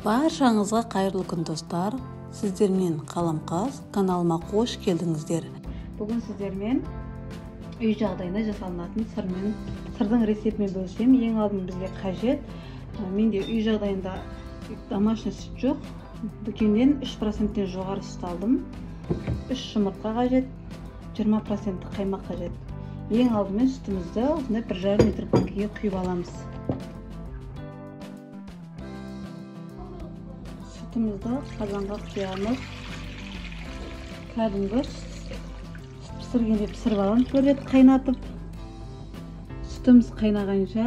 Баршаңызға қайырлы күн достар. Сіздермен Қаламқас каналыма қош келдіңіздер. Бүгін сіздермен үй жағдайында жасалынатын сырдың рецептімен бөлісемін. Ең алдымен бізге қажет. Менде үй жағдайында домашний сүт жоқ. Дүкенден 3%-тен жоғары сүт алдым. 3 жұмыртқа қажет, 20% қаймақ қажет. Ең алдымен сүтімізді осындай 1,5 литр банкіге құйып аламыз. Sütümüzde kazanға құямыз. Кәдімгі сүт пісіргенде пісіріп аламыз, бір рет қайнатып. Сүтіміз қайнағанша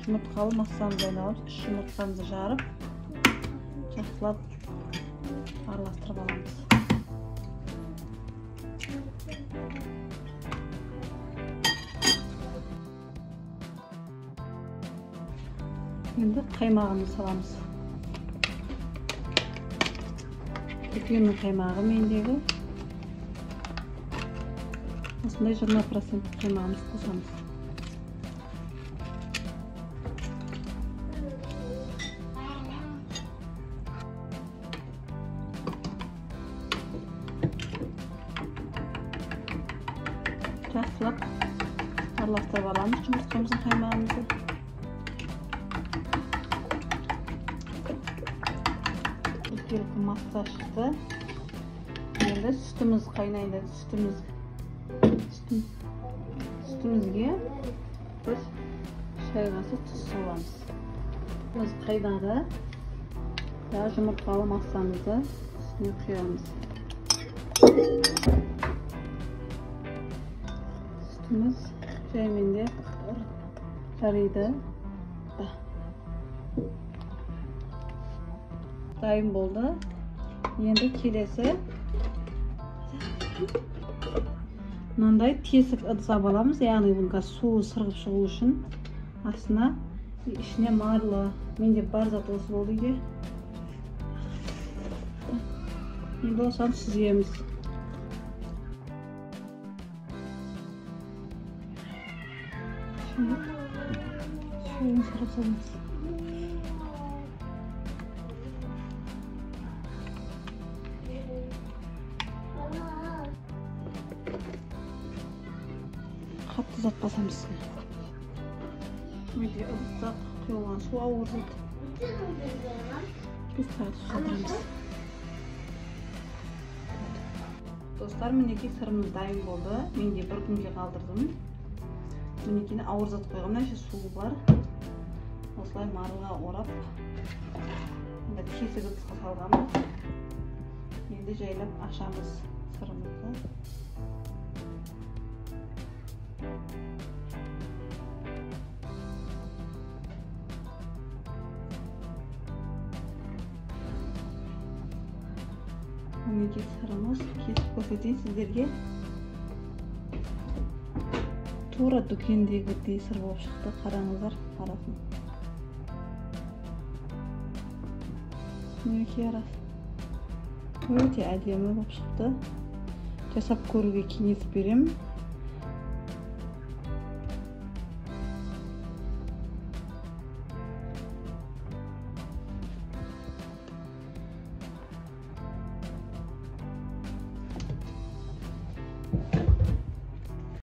жұмыртқалы массамызды айналып, 3 жұмыртқамызды жарып, жақсылап араластырып аламыз. Енді қаймағымызды саламыз. Дүкеннің қаймағы мендегі. Осындай 20% қаймағымызды қосамыз. Жақсылап араластырып аламыз жұмыртқамыздың қаймағымызды. Masa şişti. Şimdi sütümüz kaynayınca sütümüzge biz çay kaşığı tuz salamiz. Biz kaynadı. Ya жұмыртқалы масамызды üstüne құямыз. Sütümüz жайменде жарайды. Dayım болды. Енді келесі мынандай тесік ыдыс аламыз, яғни бұнға суы сырғып шығу үшін. Астына ішіне марлы, менде бар зат осы болды үйде. Енді осыны сүземіз. Суын сырғып саламыз. Қатты зат басамыз. Менде ыдысқа құйылған су ауыр зат. Біз сағат жатырамыз. Достар, мінекей сырымыз дайын болды. Менде бір күнге қалдырдым. Мінекей ауыр зат қойғам, нәше су бар. Осылай марылға орап, тесік ыдысқа салғанбыз. Енді жайлап ашамыз сырымызды. Мінекей сырымыз, кесіп көрсетейін сіздерге. Тура дүкендегідей сыр болып шықты, қараңыздар, арасын. Мінекей арасы. Өте әдемі болып шықты. Жасап көруге кеңес беремін.